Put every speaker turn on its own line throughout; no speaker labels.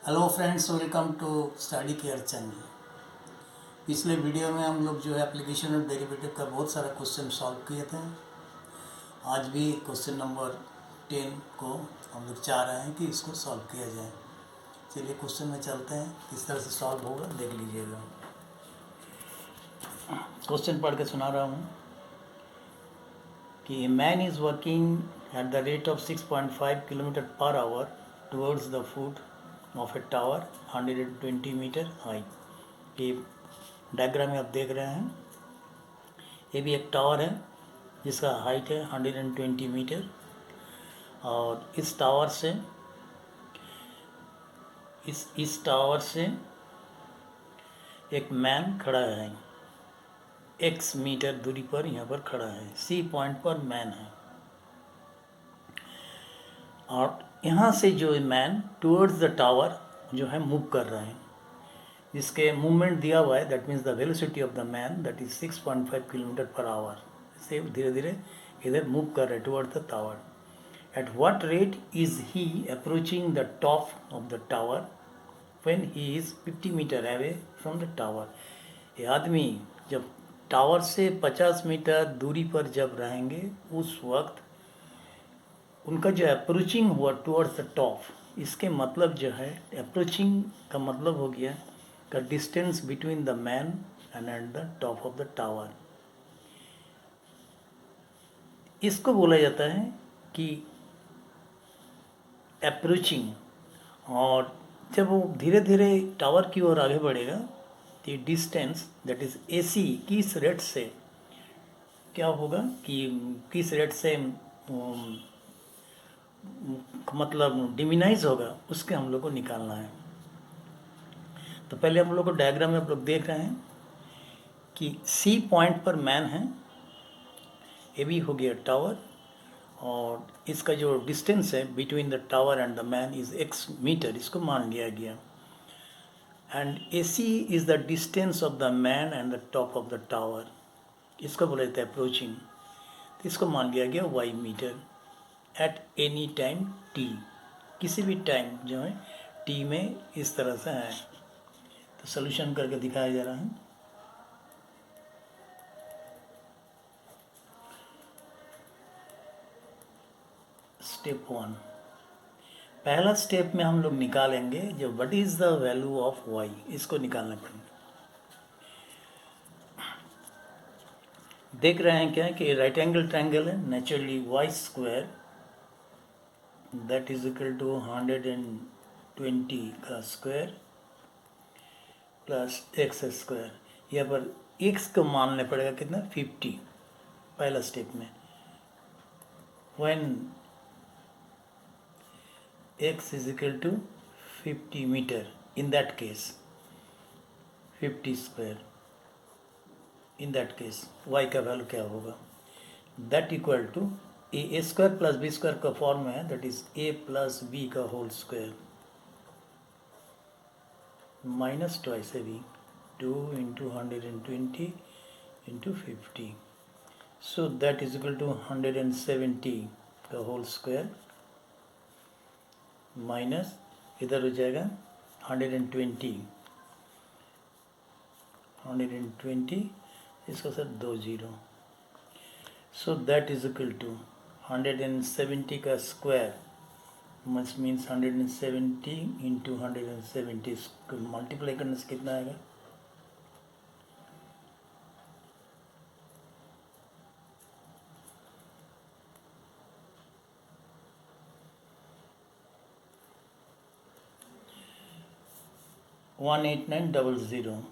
Hello friends, welcome to study care channel. पिछले video में हम लोग जो है एप्लीकेशन और डेरिवेटिव का बहुत सारा क्वेश्चन सॉल्व किए थे। आज भी क्वेश्चन नंबर 10 को हम लोग चाह रहे हैं कि इसको सॉल्व किया जाए। चलिए क्वेश्चन में चलते हैं, किस तरह से सॉल्व होगा देख लीजिएगा। क्वेश्चन पढ़ के सुना रहा हूँ कि man is working at the rate of 6.5 kilometre per hour towards the foot of a tower 120 metre high. ये डायग्राम में आप देख रहे हैं, ये भी एक टावर है जिसका हाइट है 120 मीटर। और इस टावर से इस टावर से एक मैन खड़ा है, x मीटर दूरी पर यहाँ पर खड़ा है, C पॉइंट पर मैन है। और यहाँ से जो मैन टुवर्ड्स द टावर जो है मूव कर रहे हैं, जिसके मूवमेंट दिया हुआ है, that means the velocity of the man that is 6.5 kilometre per hour. से धीरे धीरे इधर मूव कर रहे toward the tower. At what rate is he approaching the top of the tower when he is 50 metre away from the tower. ये आदमी जब tower से 50 मीटर दूरी पर जब रहेंगे, उस वक्त उनका जो अप्रोचिंग हुआ टुवर्ड्स द टॉप, इसके मतलब जो है अप्रोचिंग का मतलब हो गया का distance between the man and at the top of the tower. इसको बोला जाता है कि अप्रोचिंग। और जब वो धीरे धीरे टावर की ओर आगे बढ़ेगा तो डिस्टेंस दैट इज AC किस रेट से क्या होगा कि किस रेट से मतलब डिमिनाइज होगा, उसके हम लोग को निकालना है। तो पहले हम लोग को डायग्राम में आप लोग देख रहे हैं कि C पॉइंट पर मैन है, ये भी हो गया टावर, और इसका जो डिस्टेंस है between the tower and the man is x metre, इसको मान लिया गया। And AC is the distance of the man and the top of the tower, इसको बोला जाता है अप्रोचिंग। तो इसको मान लिया गया y metre at any time t, किसी भी टाइम जो है t में इस तरह से है। तो सोल्यूशन करके दिखाया जा रहा है। स्टेप 1, पहला स्टेप में हम लोग निकालेंगे जो what is the value of y, इसको निकालना पड़ेगा। देख रहे हैं क्या कि राइट एंगल ट्रायंगल है, naturally y square that is equal to 120 का स्क्वायर प्लस x स्क्वायर। यहाँ पर x को मानना पड़ेगा कितना, 50 पहला स्टेप में। When x is equal to 50 meter, in that case 50 square, in that case y का वैल्यू क्या होगा, that equal to a square plus b square का फॉर्म है, that is a plus b का होल स्क्वायर माइनस ट्वाइस है b, 2 into 120 into 50, so that is equal to 170 का whole square minus इधर हो जाएगा 120 इसका सर 2 zero, so that is equal to 170 का square must means 170 into 170, multiply करने से कितना आएगा, one 8900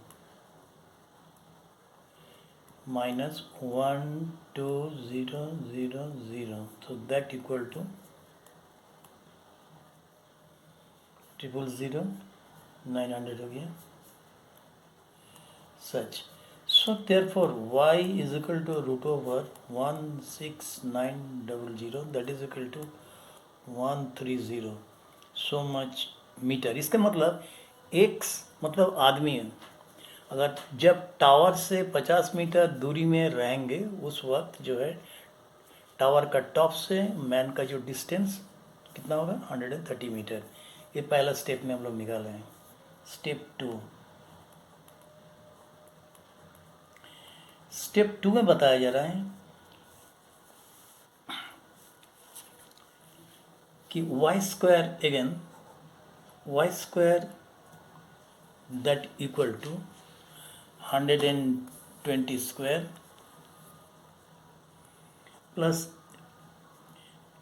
minus 12000, so that equal to 000 900 हो गया such। So therefore y is equal to root over 16900, that is equal to 130 so much metre. इसका मतलब x मतलब आदमी है, अगर जब टावर से 50 मीटर दूरी में रहेंगे, उस वक्त जो है टावर का टॉप से मैन का जो डिस्टेंस कितना होगा, 130 मीटर। ये पहला स्टेप में हम लोग निकाले हैं। स्टेप 2, स्टेप 2 में बताया जा रहा है कि y square, again y square that equal to 120 square plus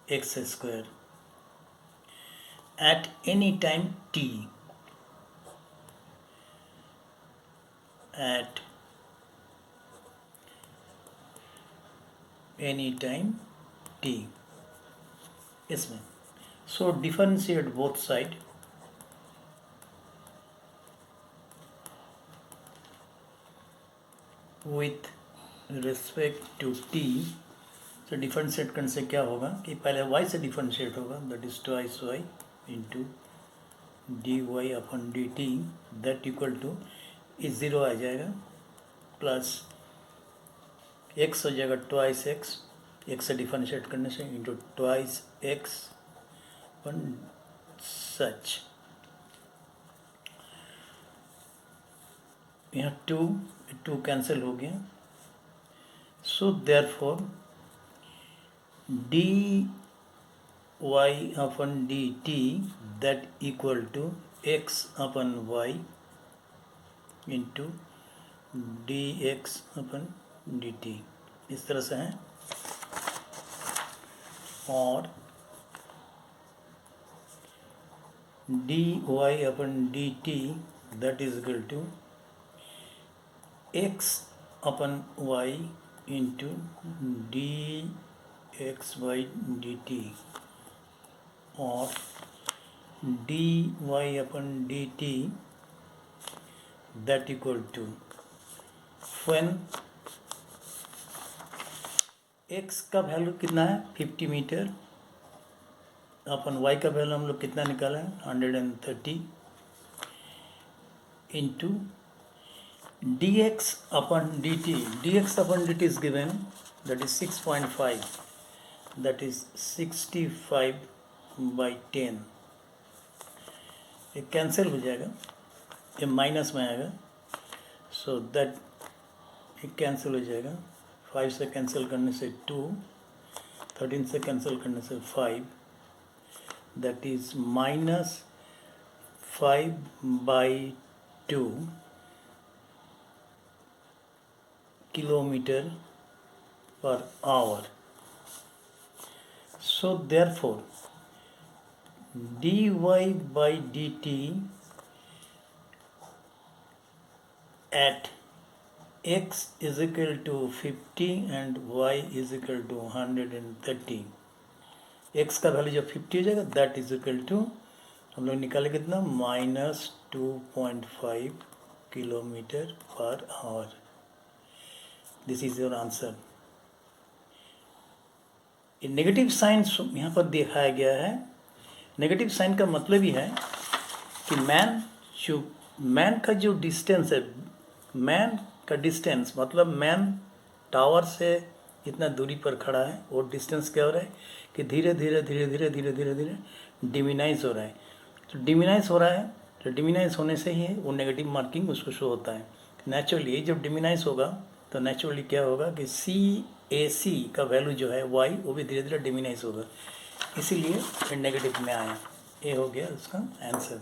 x square at any time t, at any time t इसमें। So differentiate both side, with respect to t। तो डिफरेंशिएट करने से क्या होगा कि पहले y से डिफरेंशिएट होगा, that is twice y into D Y upon D T, that equal to इस ज़ीरो आ जाएगा, प्लस x हो जाएगा ट्वाइस x, x से डिफरेंशिएट करने से इंटू ट्वाइस x अपन सच। यहाँ टू कैंसिल हो गया। So therefore D Y upon D T that equal to x upon Y into D x upon D T, इस तरह से है। और D Y upon D T that is equal to x upon Y into D x y d t, और D Y upon D T that equal to when x का value कितना है 50 metre, upon y का value हम लोग कितना निकाला है 130, into D x upon D t, d x upon D t is given, that is 6.5, that is 65/10। ये कैंसिल हो जाएगा, ये माइनस में आएगा, सो दैट ये कैंसिल हो जाएगा। 5 से कैंसिल करने से 2, 13 से कैंसिल करने से 5, that is -5/2 kilometre per hour। So therefore dy by dt at x is equal to 50 and y is equal to 130, x का वैल्यू जब 50 हो जाएगा दैट इज इक्वल टू हम लोग निकाले कितना -2.5 kilometre per our. This is your answer. ये negative sign यहाँ पर दिखाया गया है। नेगेटिव साइन का मतलब ही है कि मैन का जो डिस्टेंस है, मैन का डिस्टेंस मतलब मैन टावर से इतना दूरी पर खड़ा है, और डिस्टेंस क्या हो रहा है कि धीरे धीरे धीरे धीरे धीरे धीरे धीरे डिमिनाइज हो रहा है। तो डिमिनाइज हो रहा है, तो डिमिनाइज होने से ही वो नेगेटिव मार्किंग उसको शो होता है। नेचुरली जब डिमिनाइज होगा तो नेचुरली क्या होगा कि CAC का वैल्यू जो है y वो भी धीरे धीरे डिमिनाइज होगा, इसीलिए फिर नेगेटिव में आया। ये हो गया उसका आंसर।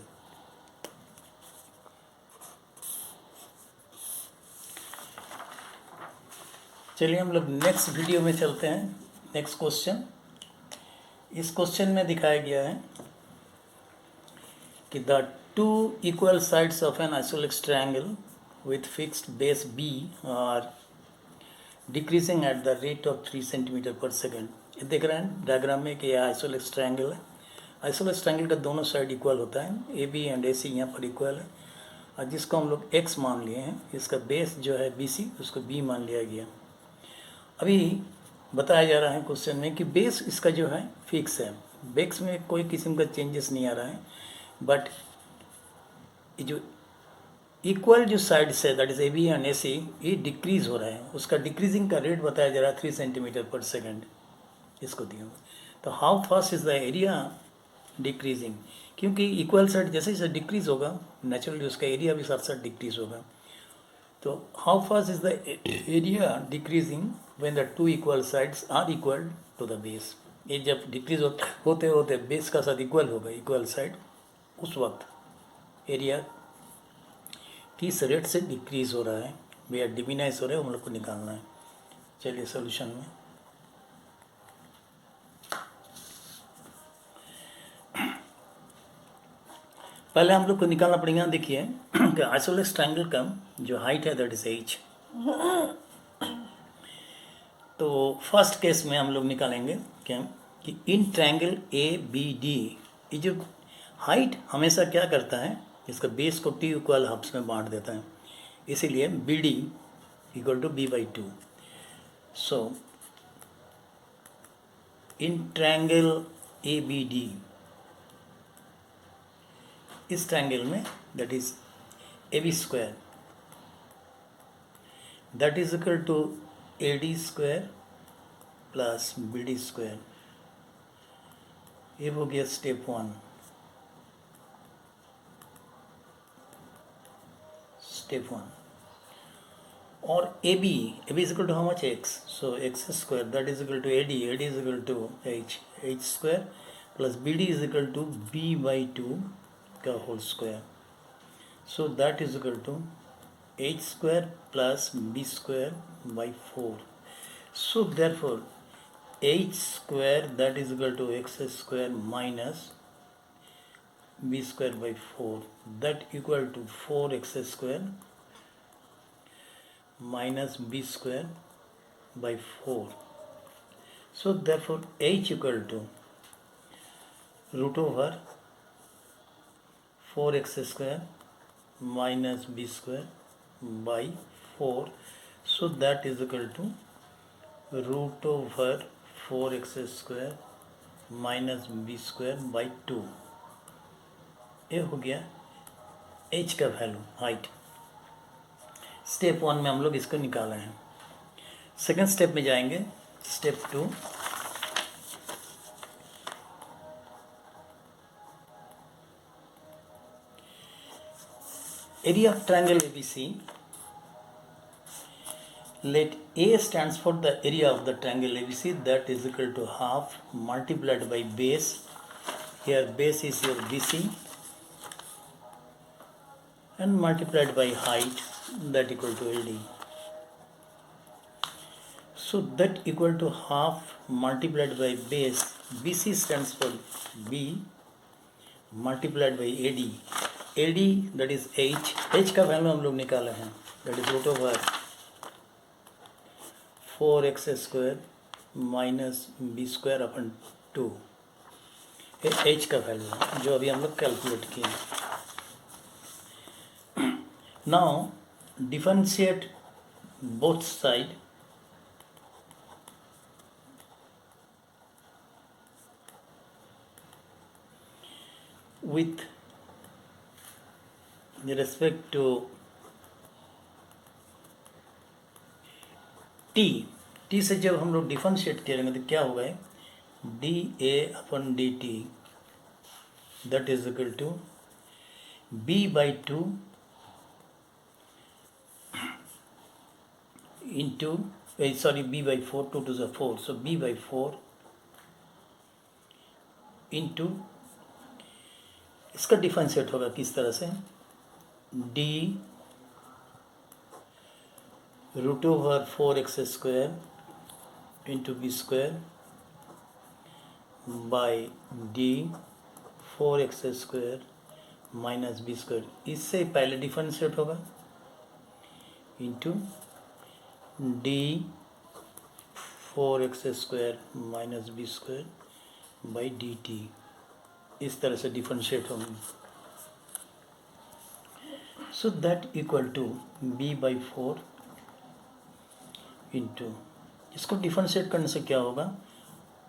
चलिए हम लोग नेक्स्ट वीडियो में चलते हैं। नेक्स्ट क्वेश्चन, इस क्वेश्चन में दिखाया गया है कि the two equal sides of N isosceles triangle with fixed base B are decreasing at the rate of 3 centimeter per second। ये देख रहे हैं डायग्राम में कि यह आइसोसेलेस ट्रायंगल है। आइसोसेलेस ट्रायंगल का दोनों साइड इक्वल होता है, AB एंड AC यहाँ पर इक्वल है, और जिसको हम लोग X मान लिए हैं, इसका बेस जो है BC उसको B मान लिया गया। अभी बताया जा रहा है क्वेश्चन में कि बेस इसका जो है फिक्स है, बेस में कोई किस्म का चेंजेस नहीं आ रहा है, बट ये जो इक्वल जो साइड्स है that is AB and AC ये डिक्रीज हो रहा है। उसका डिक्रीजिंग का रेट बताया जा रहा है 3 सेंटीमीटर पर सेकेंड, इसको दिया। तो how fast is the area decreasing, क्योंकि इक्वल साइड जैसे जैसे डिक्रीज होगा नेचुरली उसका एरिया भी साथ साथ डिक्रीज होगा. तो how fast is the area decreasing when the two equal sides are equal to the base. ये जब डिक्रीज होते होते बेस का साथ इक्वल होगा, इक्वल साइड, उस वक्त एरिया किस रेट से डिक्रीज हो रहा है या डिमिनाइज हो रहा है हम लोग को निकालना है. चलिए सोल्यूशन में पहले हम लोग को निकालना पड़ेगा. देखिए कि आइसोलेस ट्रायंगल का जो हाइट है दैट इज h. तो फर्स्ट केस में हम लोग निकालेंगे क्या कि in triangle A B D ये जो हाइट हमेशा क्या करता है, इसका बेस को टी इक्वल हाफ्स में बांट देता है, इसीलिए B D equal to B by two. So in triangle A B D, इस ट्रायंगल में that is A B square that is equal to A D square plus B D square. ये हो गया स्टेप 1. स्टेप 1 और A B is equal to how much X. So X square that is equal to A D is equal to H square plus B D is equal to B by two का whole square. So that is equal to H square plus b square by 4. So therefore h square that is equal to x square minus b square by 4 that equal to 4x square minus b square by 4. So therefore h equal to root over 4x square minus b square by 4. So that is equal to root over 4x square minus B square by 2. ये हो गया h का value height. Step 1 में हम लोग इसको निकाले हैं. सेकेंड स्टेप में जाएंगे. Step 2, area of triangle ABC. Let A stands for the area of the triangle ABC, that is equal to half multiplied by base. Here base is your BC and multiplied by height, that equal to LD. So that equal to half multiplied by base. BC stands for B multiplied by AD. AD that is H. H का value हम लोग निकाले हैं, that is root over 4x square minus B square upon 2. ये h का value है जो अभी हम लोग कैलकुलेट किए. Now differentiate both side with respect to t से जब हम लोग डिफरेंशिएट करेंगे तो क्या होगा, D A upon D T that is equal to B by 2 into sorry B by 4, 2 to 4, so B by 4 into इसका डिफरेंशिएट होगा किस तरह से, D root over 4x square into B square by D 4x square minus B square. इससे पहले differentiate होगा into D 4x square minus B square by D T. इस तरह से डिफरेंशिएट होंगे. सो that equal to B by 4 into इसको differentiate करने से क्या होगा,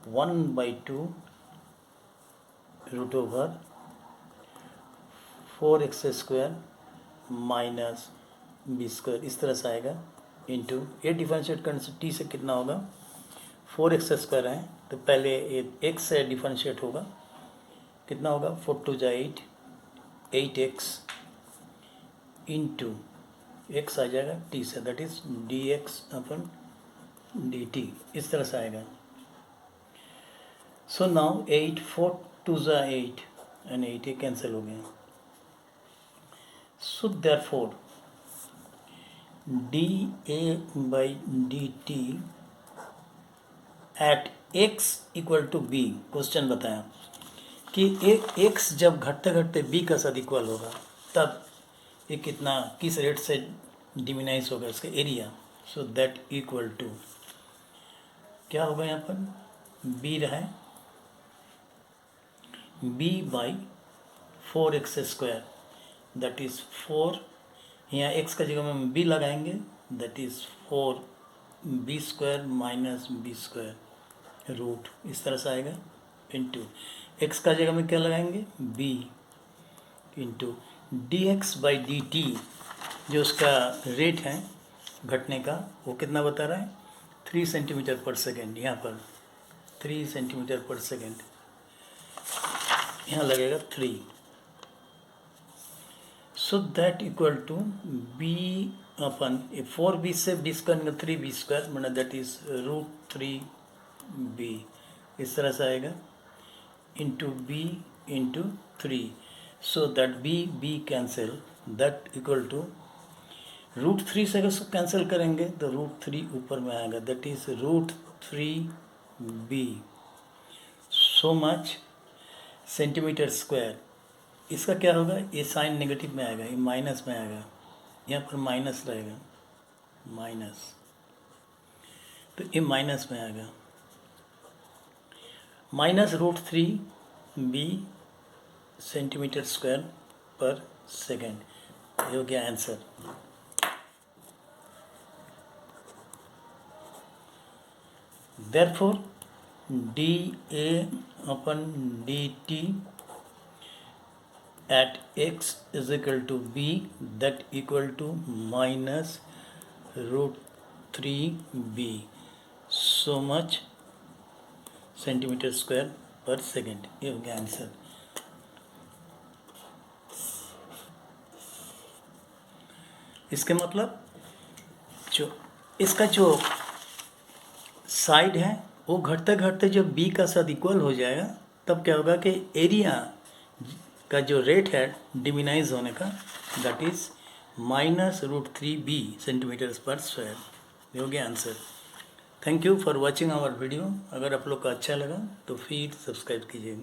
1/2 root over 4x square minus B square इस तरह से आएगा इंटू ये डिफरेंशिएट करने से t से कितना होगा, 4x स्क्वायर है तो पहले ये x से डिफरेंशिएट होगा कितना होगा, 4 टू जा 8, 8x इंटू एक्स आ जाएगा टी से, that is D x upon D T, इस तरह से आएगा. सो नाउ 8, 4 टू जा 8 एंड 8 ये कैंसिल हो गया. So therefore D A by D T at X equal to B. Question बताया कि एक्स जब घटते घटते बी का साथ इक्वल होगा तब ये कितना, किस रेट से डिमिनाइज होगा इसका area. So that equal to क्या होगा, यहाँ पर बी रहा है, B by 4x², that is 4, यहाँ x का जगह में b लगाएंगे, that is 4b² minus b², root इस तरह से आएगा, इंटू x का जगह में क्या लगाएंगे, b, into dx by dt, जो उसका रेट है घटने का वो कितना बता रहा है, 3 सेंटीमीटर पर सेकेंड. यहाँ पर 3 सेंटीमीटर पर सेकेंड, यहाँ लगेगा 3. So that equal to B upon 4b से b² 3b² बना, दैट इज √3b, इस तरह से आएगा, into b into 3. So that b cancel, that equal to √3 से अगर कैंसिल करेंगे तो √3 ऊपर में आएगा, that is √3b. So much centimetre square. इसका क्या होगा, ये साइन नेगेटिव में आएगा, ये माइनस में आएगा, यहाँ पर माइनस रहेगा, माइनस, तो ये माइनस में आएगा, माइनस √3b सेंटीमीटर स्क्वायर पर सेकेंड. ये हो गया answer. Therefore, dA upon dt at x is equal to b, that equal to minus √3b, so much centimetre square पर सेकेंड. ये हो गया आंसर. इसके मतलब जो इसका जो साइड है वो घटते घटते जब b का साथ इक्वल हो जाएगा तब क्या होगा कि एरिया का जो रेट है डिमिनाइज होने का, दैट इज minus √3b centimetre per square. ये हो गया answer. Thank you for watching our video. अगर आप लोग को अच्छा लगा तो फिर सब्सक्राइब कीजिएगा.